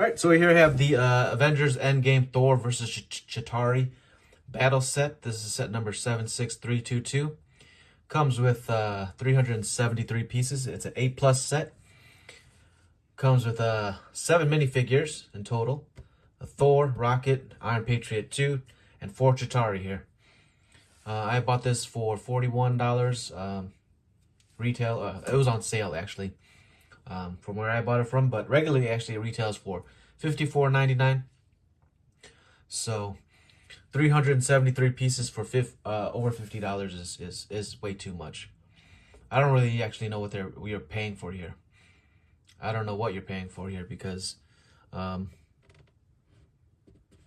Alright, so we here have the Avengers Endgame Thor versus Chitauri battle set. This is set number 76322. Comes with 373 pieces. It's an 8+ set. Comes with 7 minifigures in total. A Thor, Rocket, Iron Patriot 2, and 4 Chitauri here. I bought this for $41 retail. It was on sale actually. From where I bought it from, but regularly actually it retails for $54.99. So 373 pieces for over $50 is way too much. I don't really actually know what we are paying for here. I don't know what you're paying for here because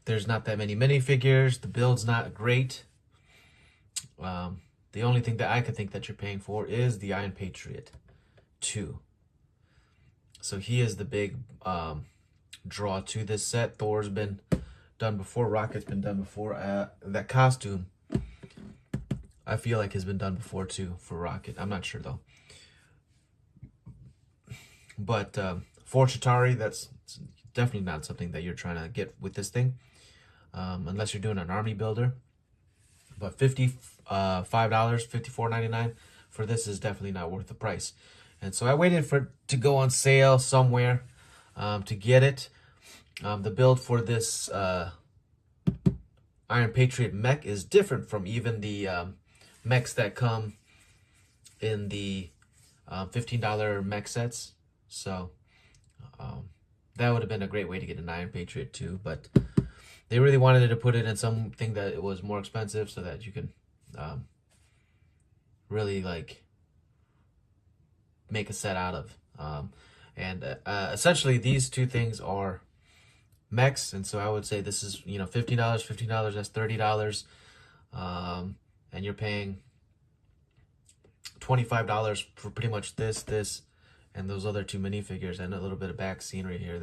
there's not that many minifigures. The build's not great. The only thing that I could think that you're paying for is the Iron Patriot 2. So he is the big draw to this set. Thor's been done before. Rocket's been done before. That costume, I feel like has been done before too for Rocket. I'm not sure though. But for Chitauri, that's definitely not something that you're trying to get with this thing. Unless you're doing an army builder. But $55, $54.99 for this is definitely not worth the price. And so I waited for it to go on sale somewhere to get it. The build for this Iron Patriot mech is different from even the mechs that come in the $15 mech sets. So that would have been a great way to get an Iron Patriot too. But they really wanted to put it in something that it was more expensive so that you can really like make a set out of. Essentially these two things are mechs, and so I would say this is, $15, that's $30, and you're paying $25 for pretty much this, and those other 2 minifigures, and a little bit of back scenery here.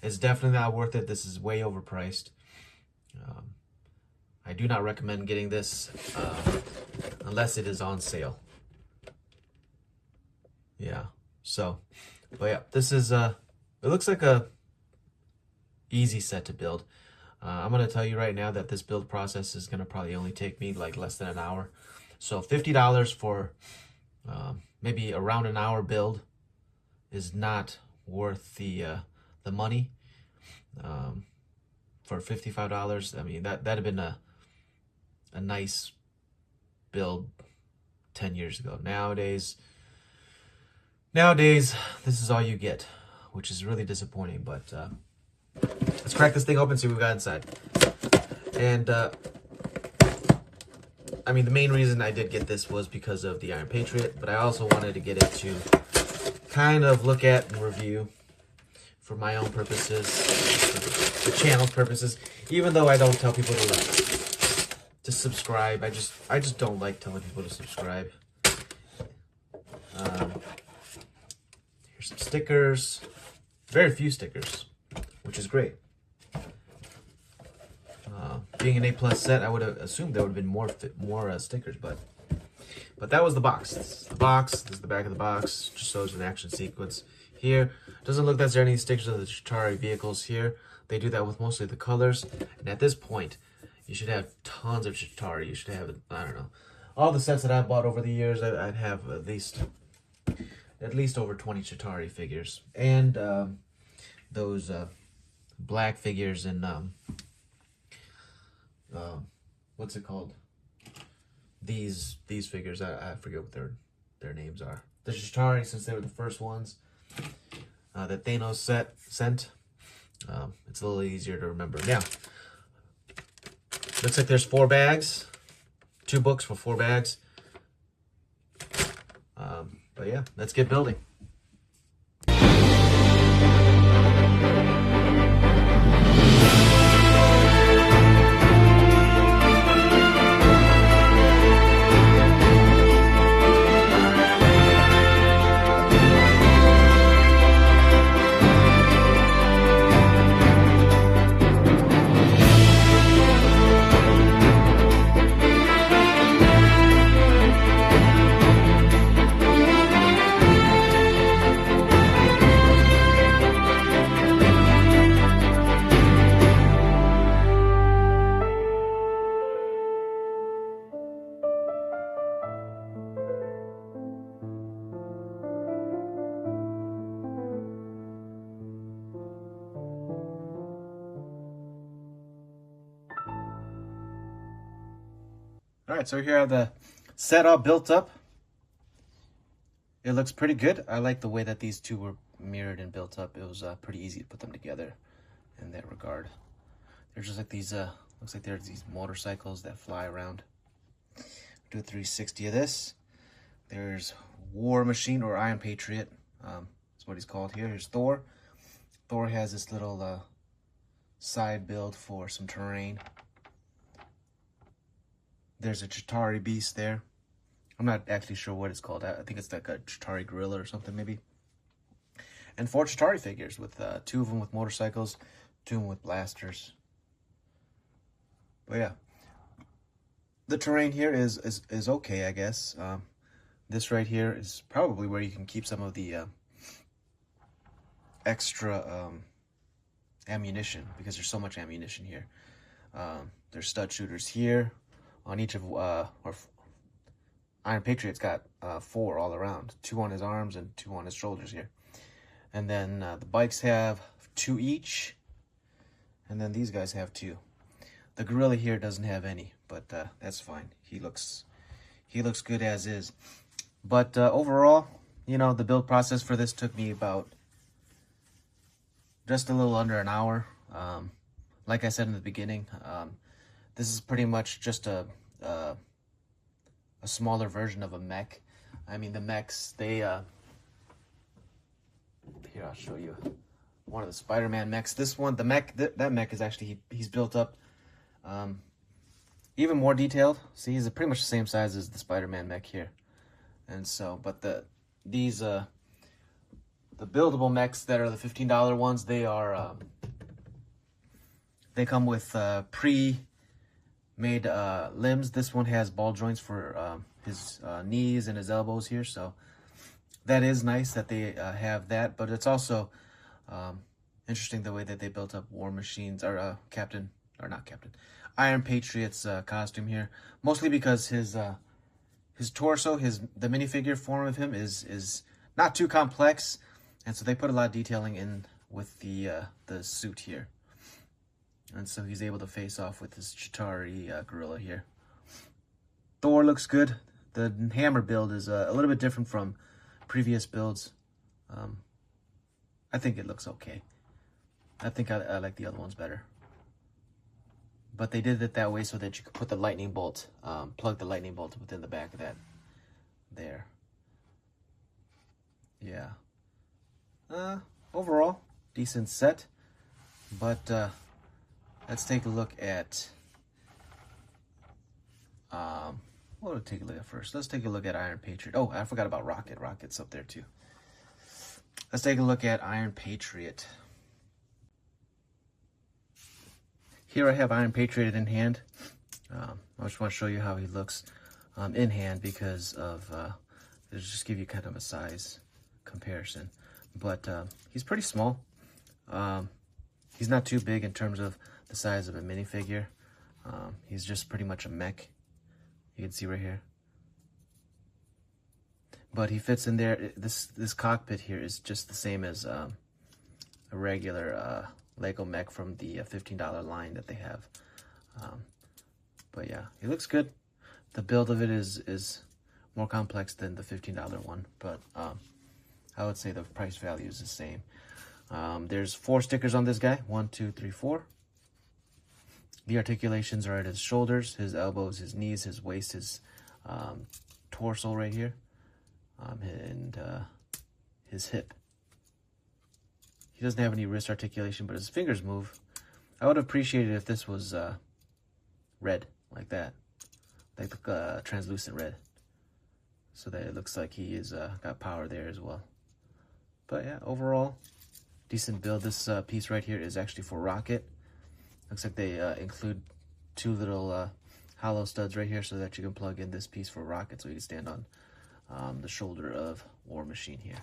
It's definitely not worth it. This is way overpriced. I do not recommend getting this unless it is on sale. Yeah, so, but yeah, this is, it looks like a easy set to build. I'm going to tell you right now that this build process is going to probably only take me like less than an hour. So $50 for maybe around an hour build is not worth the money. For $55, I mean, that'd have been a nice build 10 years ago. Nowadays, this is all you get, which is really disappointing. But let's crack this thing open and see what we got inside. And I mean, the main reason I did get this was because of the Iron Patriot, but I also wanted to get it to kind of look at and review for my own purposes, for the channel's purposes. Even though I don't tell people to subscribe, I just don't like telling people to subscribe. Here's some stickers. Very few stickers, which is great. Being an A+ set, I would have assumed there would have been more stickers, but that was the box. This is the box. This is the back of the box. Just shows an action sequence here. Doesn't look like there are any stickers of the Chitauri vehicles here. They do that with mostly the colors. And at this point, you should have tons of Chitauri. You should have, I don't know, all the sets that I've bought over the years. I'd have at least over 20 Chitauri figures, and those black figures in what's it called? These figures, I forget what their names are. The Chitauri, since they were the first ones that Thanos sent. It's a little easier to remember now. Looks like there's 4 bags, 2 books for 4 bags. But yeah, let's get building. All right, so here I have the set all built up. It looks pretty good. I like the way that these two were mirrored and built up. It was pretty easy to put them together in that regard. They're just like these, looks like there's these motorcycles that fly around. Do a 360 of this. There's War Machine or Iron Patriot. That's what he's called here. Here's Thor. Thor has this little side build for some terrain. There's a Chitauri beast there. I'm not actually sure what it's called. I think it's like a Chitauri gorilla or something maybe. And 4 Chitauri figures with 2 of them with motorcycles, 2 of them with blasters. But yeah, the terrain here is okay, I guess. This right here is probably where you can keep some of the extra ammunition, because there's so much ammunition here. There's stud shooters here on each of Iron Patriot's got 4 all around, 2 on his arms and 2 on his shoulders here. And then the bikes have 2 each, and then these guys have 2. The gorilla here doesn't have any, but that's fine. He looks good as is. But overall, you know, the build process for this took me about just a little under an hour. Like I said in the beginning, this is pretty much just a smaller version of a mech. I mean, the mechs, they here, I'll show you one of the Spider-Man mechs. This one, the mech, that mech is actually, he's built up even more detailed. See, he's pretty much the same size as the Spider-Man mech here. And so, but the buildable mechs that are the $15 ones, they are they come with pre-made limbs. This one has ball joints for his knees and his elbows here, so that is nice that they have that. But it's also interesting the way that they built up War Machines, or Iron Patriot's costume here, mostly because his torso, the minifigure form of him is not too complex, and so they put a lot of detailing in with the suit here, and so he's able to face off with this Chitauri gorilla here. Thor looks good. The hammer build is a little bit different from previous builds. I think it looks okay. I think I like the other ones better. But they did it that way so that you could put the lightning bolt, plug the lightning bolt within the back of that there. Yeah. Overall, decent set. But let's take a look at, what will we take a look at first? Let's take a look at Iron Patriot. Oh, I forgot about Rocket. Rocket's up there too. Let's take a look at Iron Patriot. Here I have Iron Patriot in hand. I just want to show you how he looks in hand, because of, it'll just give you kind of a size comparison. But he's pretty small. He's not too big in terms of the size of a minifigure. He's just pretty much a mech. You can see right here. But he fits in there. This cockpit here is just the same as a regular Lego mech from the $15 line that they have. But yeah, he looks good. The build of it is more complex than the $15 one, but I would say the price value is the same. There's 4 stickers on this guy. 1, 2, 3, 4. The articulations are at his shoulders, his elbows, his knees, his waist, his torso right here, and his hip. He doesn't have any wrist articulation, but his fingers move. I would appreciate it if this was red, like that. Like the translucent red. So that it looks like he is got power there as well. But yeah, overall, decent build. This piece right here is actually for Rocket. Looks like they include 2 little hollow studs right here so that you can plug in this piece for Rocket so you can stand on the shoulder of War Machine here.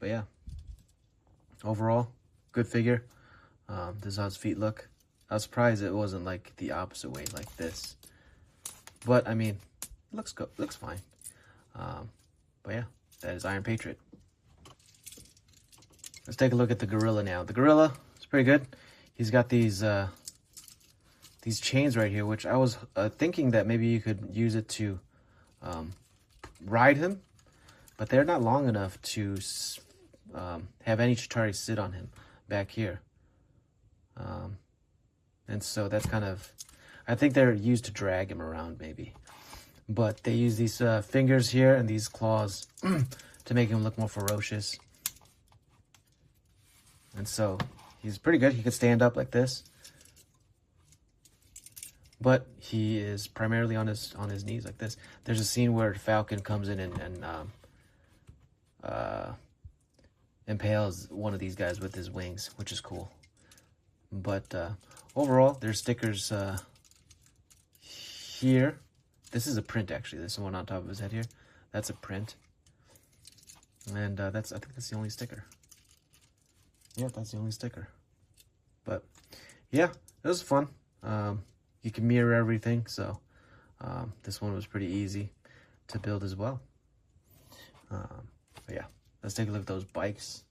But yeah. Overall, good figure. This is how his feet look. I was surprised it wasn't like the opposite way, like this. But I mean, it looks good. Looks fine. But yeah, that is Iron Patriot. Let's take a look at the gorilla now. The gorilla is pretty good. He's got these these chains right here, which I was thinking that maybe you could use it to ride him, but they're not long enough to have any Chitauri sit on him back here. And so that's kind of, I think they're used to drag him around maybe. But they use these fingers here and these claws to make him look more ferocious. And so he's pretty good. He could stand up like this. But he is primarily on his knees like this. There's a scene where Falcon comes in and impales one of these guys with his wings, which is cool. But overall, there's stickers here. This is a print, actually. There's one on top of his head here. That's a print. And I think that's the only sticker. Yeah, that's the only sticker. But yeah, it was fun. You can mirror everything, so this one was pretty easy to build as well. But yeah, let's take a look at those bikes.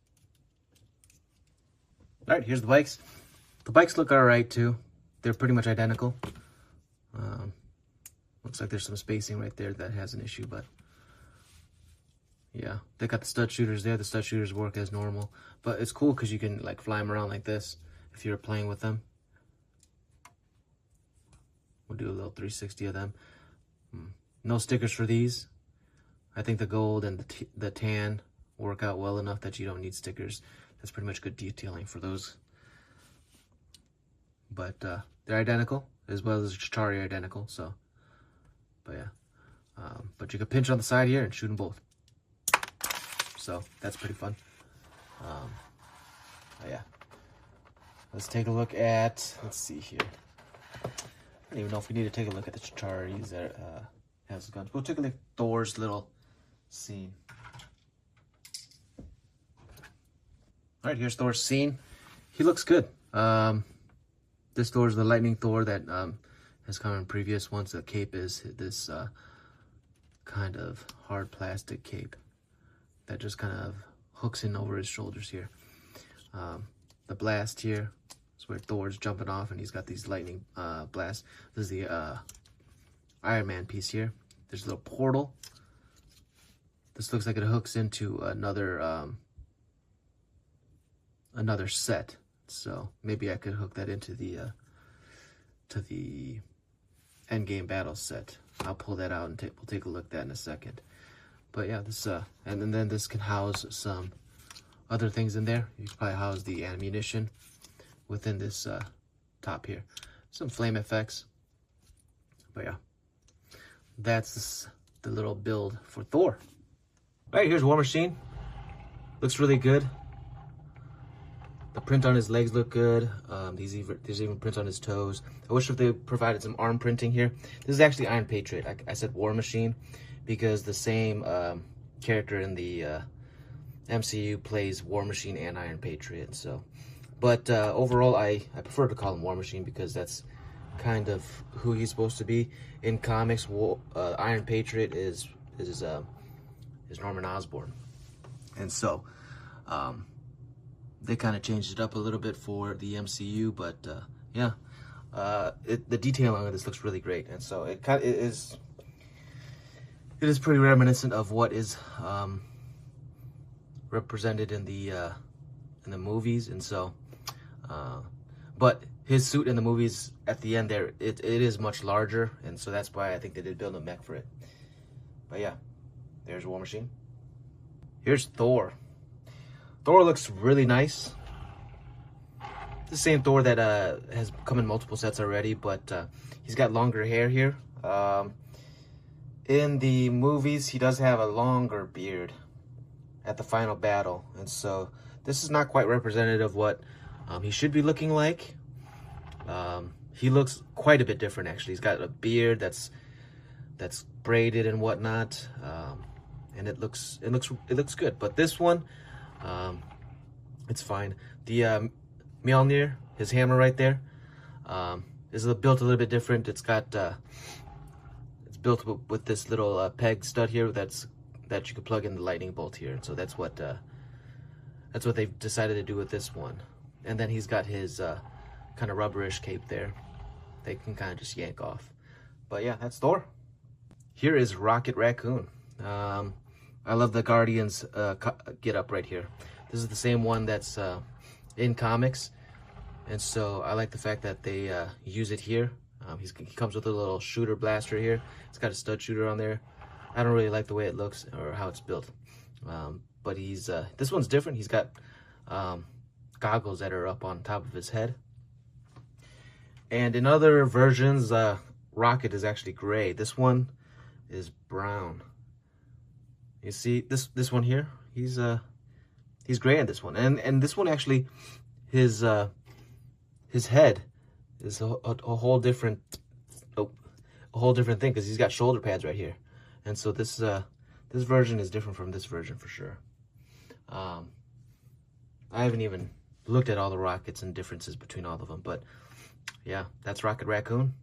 All right, here's the bikes. The bikes look all right too. They're pretty much identical. Looks like there's some spacing right there that has an issue, but yeah, they got the stud shooters there. The stud shooters work as normal, but it's cool because you can like fly them around like this if you're playing with them. We'll do a little 360 of them. No stickers for these. I think the gold and the tan work out well enough that you don't need stickers. That's pretty much good detailing for those. But they're identical, as well as Chitauri identical, so. But yeah, but you can pinch on the side here and shoot them both. So that's pretty fun. Yeah. Let's take a look at, let's see here. I don't even know if we need to take a look at the Chitauris that has guns. We'll take a look at Thor's little scene. All right, here's Thor's scene. He looks good. This Thor is the lightning Thor that has come in previous ones. The cape is this kind of hard plastic cape that just kind of hooks in over his shoulders here. The blast here is where Thor's jumping off and he's got these lightning blasts. This is the Iron Man piece here. There's a little portal. This looks like it hooks into another another set. So maybe I could hook that into the to the Endgame battle set. I'll pull that out and we'll take a look at that in a second. But yeah, this and then this can house some other things in there. You can probably house the ammunition within this top here. Some flame effects. But yeah, that's the little build for Thor. All right, here's War Machine. Looks really good. The print on his legs look good. There's even prints on his toes. I wish if they provided some arm printing here. This is actually Iron Patriot. I said War Machine because the same character in the MCU plays War Machine and Iron Patriot. So, but overall, I prefer to call him War Machine because that's kind of who he's supposed to be in comics. Iron Patriot is Norman Osborn, and so. They kind of changed it up a little bit for the MCU, but yeah, the detailing of this looks really great, and so it is pretty reminiscent of what is represented in the movies, and so but his suit in the movies at the end there it is much larger, and so that's why I think they did build a mech for it. But yeah, there's War Machine. Here's Thor. Thor looks really nice. It's the same Thor that has come in multiple sets already, but he's got longer hair here. In the movies, he does have a longer beard at the final battle, and so this is not quite representative of what he should be looking like. He looks quite a bit different, actually. He's got a beard that's braided and whatnot, and it looks good. But this one. It's fine. The Mjolnir, his hammer right there, is built a little bit different. It's got it's built with this little peg stud here that you can plug in the lightning bolt here. So that's what they've decided to do with this one. And then he's got his kind of rubberish cape there they can kind of just yank off. But yeah, that's Thor. Here is Rocket Raccoon. I love the Guardians get up right here. This is the same one that's in comics, and so I like the fact that they use it here. He comes with a little shooter blaster here. It's got a stud shooter on there. I don't really like the way it looks or how it's built, but he's this one's different. He's got goggles that are up on top of his head. And in other versions, Rocket is actually gray. This one is brown. You see this one here? He's gray in this one, and this one actually, his head is a whole different thing, because he's got shoulder pads right here, and so this version is different from this version for sure. I haven't even looked at all the rockets and differences between all of them, but yeah, that's Rocket Raccoon.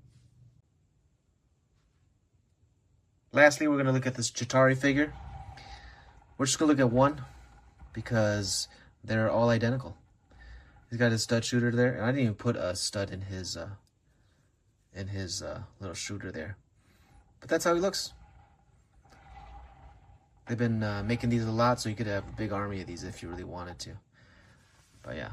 Lastly, we're going to look at this Chitauri figure. We're just going to look at one because they're all identical. He's got his stud shooter there, and I didn't even put a stud in his little shooter there. But that's how he looks. They've been making these a lot, so you could have a big army of these if you really wanted to. But yeah,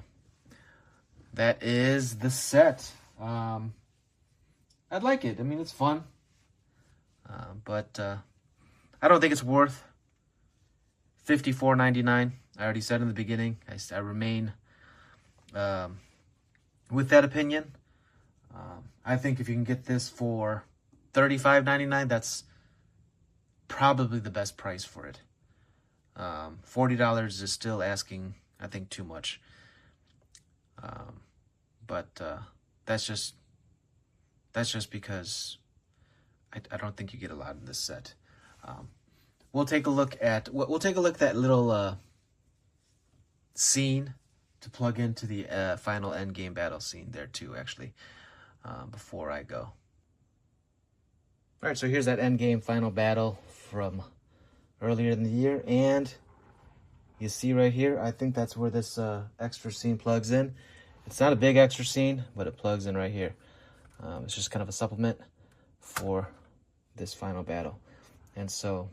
that is the set. I'd like it. I mean, it's fun. But I don't think it's worth $54.99. I already said in the beginning, I remain with that opinion. I think if you can get this for $35.99, that's probably the best price for it. $40 is still asking, I think, too much. But that's just because I don't think you get a lot in this set. We'll take a look at that little scene to plug into the final Endgame battle scene there too, actually, before I go. All right, so here's that Endgame final battle from earlier in the year, and you see right here, I think that's where this extra scene plugs in. It's not a big extra scene, but it plugs in right here. It's just kind of a supplement for this final battle. And so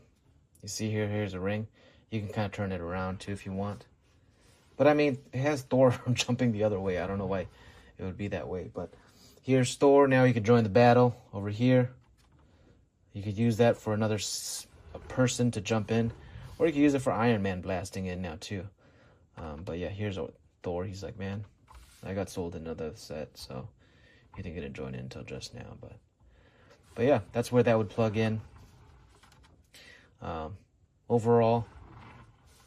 you see here's a ring. You can kind of turn it around too if you want. But I mean, it has Thor jumping the other way. I don't know why it would be that way, but here's Thor. Now you can join the battle over here. You could use that for another person to jump in, or you could use it for Iron Man blasting in now too. But yeah, here's Thor. He's like, man, I got sold another set, so he didn't get to join in until just now. But yeah, that's where that would plug in. Overall,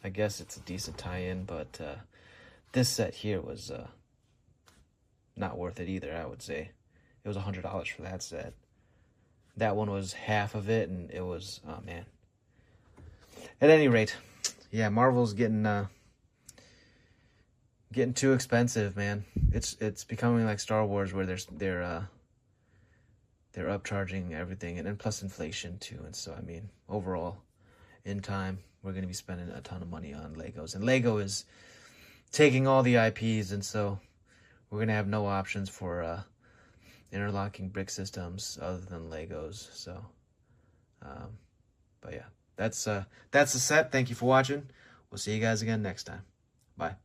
I guess it's a decent tie-in, but this set here was not worth it either, I would say. It was $100 for that set. That one was half of it, and it was, oh man. At any rate, yeah, Marvel's getting too expensive, man. It's becoming like Star Wars, where they're upcharging everything, and then plus inflation too. And so, I mean, overall, in time, we're going to be spending a ton of money on Legos, and Lego is taking all the IPs, and so we're going to have no options for interlocking brick systems other than Legos. So, but yeah, that's the set. Thank you for watching. We'll see you guys again next time. Bye.